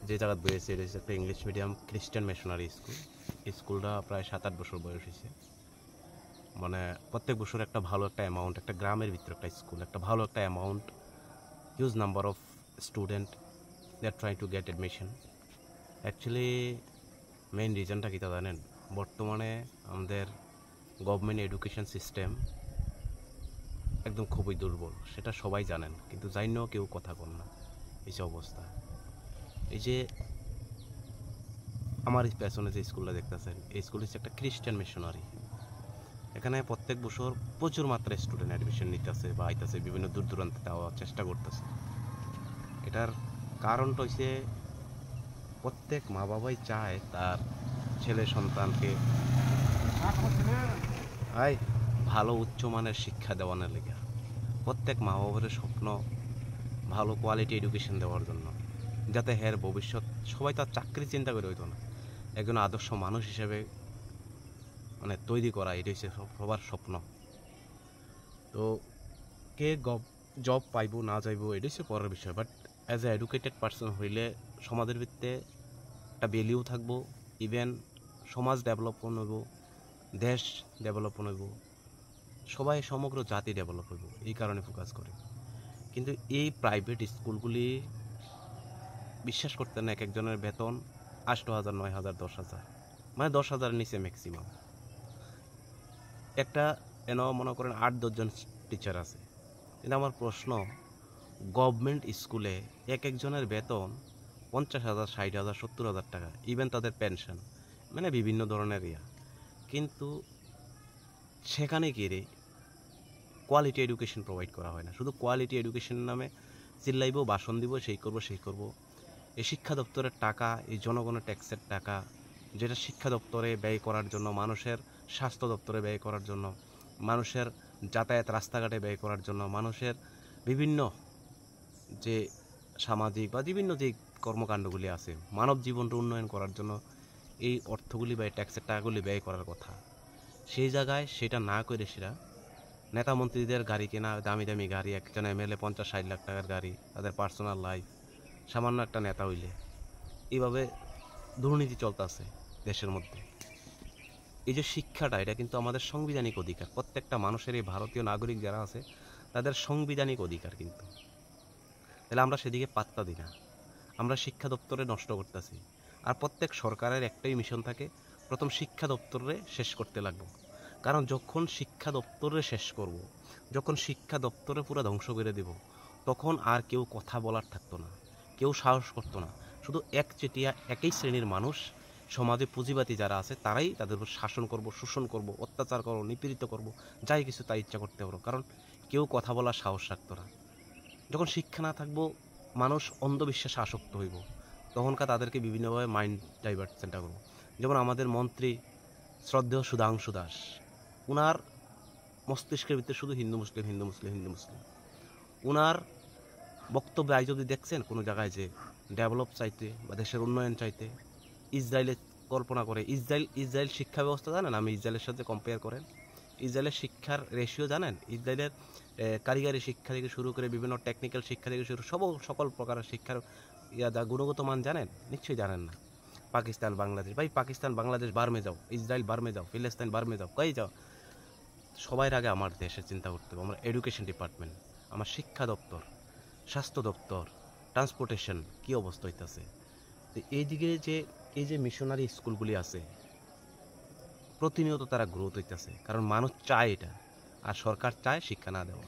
যে জায়গায় বয়েছে এটা হচ্ছে একটা ইংলিশ মিডিয়াম খ্রিস্টান মিশনারি স্কুল। স্কুলটা প্রায় 7-8 বছর বয়স হয়েছে। মানে প্রত্যেক বছর একটা ভালো একটা অ্যামাউন্ট, একটা গ্রামের ভিতরে একটা স্কুল, একটা ভালো একটা amount, huge number of student they are trying to get admission. Actually main রিজনটা কী তা জানেন? বর্তমানে আমাদের গভর্নমেন্ট এডুকেশন সিস্টেম একদম খুবই দুর্বল, সেটা সবাই জানেন, কিন্তু জানিও কেউ কথা বল না। এই যে অবস্থা, এই যে আমার পেছনে যে স্কুলটা দেখতেছেন, এই স্কুল হচ্ছে একটা খ্রিস্টান মিশনারি। এখানে প্রত্যেক বছর প্রচুর মাত্রায় স্টুডেন্ট অ্যাডমিশন নিতেছে বা আইতেছে, বিভিন্ন দূর দূরান্তে যাওয়ার চেষ্টা করতেছে। এটার কারণটা হচ্ছে প্রত্যেক মা বাবাই চায় তার ছেলে সন্তানকে ভালো উচ্চমানের শিক্ষা দেওয়ানোর লেগে। প্রত্যেক মা বাবার স্বপ্ন ভালো কোয়ালিটি এডুকেশন দেওয়ার জন্য, যাতে হের ভবিষ্যৎ, সবাই তার চাকরি চিন্তা করে হইতো না, একজন আদর্শ মানুষ হিসেবে মানে তৈরি করা, এটাই হচ্ছে সবার স্বপ্ন। তো কে জব পাইব না যাইব এটাই হচ্ছে পরের বিষয়, but as a educated person হইলে সমাজের ভিত্তিতে একটা ভ্যালিউ থাকবো, ইভেন সমাজ ডেভেলপমেন্ট হইব, দেশ ডেভেলপমেন্ট হইব, সবাই সমগ্র জাতি ডেভেলপ হইব, এই কারণে ফোকাস করে। কিন্তু এই প্রাইভেট স্কুলগুলি বিশ্বাস করতে না, এক একজনের বেতন 8,000, 9,000, 10,000, মানে 10,000-এর নিচে ম্যাক্সিমাম। একটা মনে করেন 8-10 জন টিচার আছে। কিন্তু আমার প্রশ্ন, গভর্নমেন্ট স্কুলে এক একজনের বেতন 50,000, 60,000, 70,000 টাকা, ইভেন তাদের পেনশন, মানে বিভিন্ন ধরনের কিন্তু সেখানে গিয়ে কোয়ালিটি এডুকেশন প্রোভাইড করা হয় না। শুধু কোয়ালিটি এডুকেশনের নামে চিল্লাইব, ভাষণ দিব, সেই করব। এই শিক্ষা দপ্তরের টাকা, এই জনগণের ট্যাক্সের টাকা, যেটা শিক্ষা দপ্তরে ব্যয় করার জন্য, মানুষের স্বাস্থ্য দপ্তরে ব্যয় করার জন্য, মানুষের যাতায়াত রাস্তাঘাটে ব্যয় করার জন্য, মানুষের বিভিন্ন যে সামাজিক বা বিভিন্ন যে কর্মকাণ্ডগুলি আছে, মানব জীবনটা উন্নয়ন করার জন্য এই অর্থগুলি বা ট্যাক্সের টাকাগুলি ব্যয় করার কথা, সেই জায়গায় সেটা না করে সেটা নেতা মন্ত্রীদের গাড়ি কেনা, দামি দামি গাড়ি, একজন এমএলএ 50-60 লাখ টাকার গাড়ি, তাদের পার্সোনাল লাইফ, সামান্য একটা নেতা হইলে এইভাবে দুর্নীতি চলতেছে দেশের মধ্যে। এই যে শিক্ষাটা, এটা কিন্তু আমাদের সাংবিধানিক অধিকার, প্রত্যেকটা মানুষের, এই ভারতীয় নাগরিক যারা আছে তাদের সাংবিধানিক অধিকার। কিন্তু তাহলে আমরা সেদিকে পাত্তা দিই না, আমরা শিক্ষা দপ্তরে নষ্ট করতেছি। আর প্রত্যেক সরকারের একটাই মিশন থাকে, প্রথম শিক্ষা দপ্তরে শেষ করতে লাগবো। কারণ যখন শিক্ষা দপ্তরে শেষ করব, যখন শিক্ষা দপ্তরে পুরো ধ্বংস করে দেব, তখন আর কেউ কথা বলার থাকতো না, কেউ সাহস করতো না। শুধু একচেটিয়া একই শ্রেণীর মানুষ, সমাজে পুঁজিবাদী যারা আছে, তারাই তাদের উপর শাসন করব, শোষণ করব, অত্যাচার করব, নিপীড়িত করব, যাই কিছু তাই ইচ্ছা করতে পারবো। কারণ কেউ কথা বলার সাহস রাখতো না। যখন শিক্ষা না থাকবো, মানুষ অন্ধবিশ্বাসে আসক্ত হইব, তখনকার তাদেরকে বিভিন্নভাবে মাইন্ড ডাইভার্ট চেষ্টা করবো। যেমন আমাদের মন্ত্রী শ্রদ্ধেয় সুধাংশু দাস, উনার মস্তিষ্কের ভিতরে শুধু হিন্দু মুসলিম, হিন্দু মুসলিম, হিন্দু মুসলিম। উনার বক্তব্য আজ যদি দেখছেন কোনো জায়গায় যে ডেভেলপ চাইতে বা দেশের উন্নয়ন চাইতে ইসরায়েলের কল্পনা করে, ইসরায়েল শিক্ষা ব্যবস্থা জানেন? আমি ইসরায়েলের সাথে কম্পেয়ার করেন, ইসরায়েলের শিক্ষার রেশিও জানেন? ইসরায়েলের কারিগরি শিক্ষা থেকে শুরু করে বিভিন্ন টেকনিক্যাল শিক্ষা থেকে শুরু সকল প্রকারের শিক্ষার গুণগত মান জানেন? নিশ্চয়ই জানেন না। পাকিস্তান, বাংলাদেশ, ভাই পাকিস্তান, বাংলাদেশ বার্মে যাও, ইসরায়েল বার্মে যাও, ফিলিস্তিন বার্মে যাও, কই যাও, সবার আগে আমার দেশের চিন্তা করতে হবে। আমার এডুকেশন ডিপার্টমেন্ট, আমার শিক্ষা দপ্তর, স্বাস্থ্য দপ্তর, ট্রান্সপোর্টেশন কী অবস্থা হইতেছে। তো এইদিকে যে এই যে মিশনারি স্কুলগুলি আছে, প্রতিনিয়ত তারা গ্রোথ হইতেছে, কারণ মানুষ চায় এটা, আর সরকার চায় শিক্ষা না দেওয়া।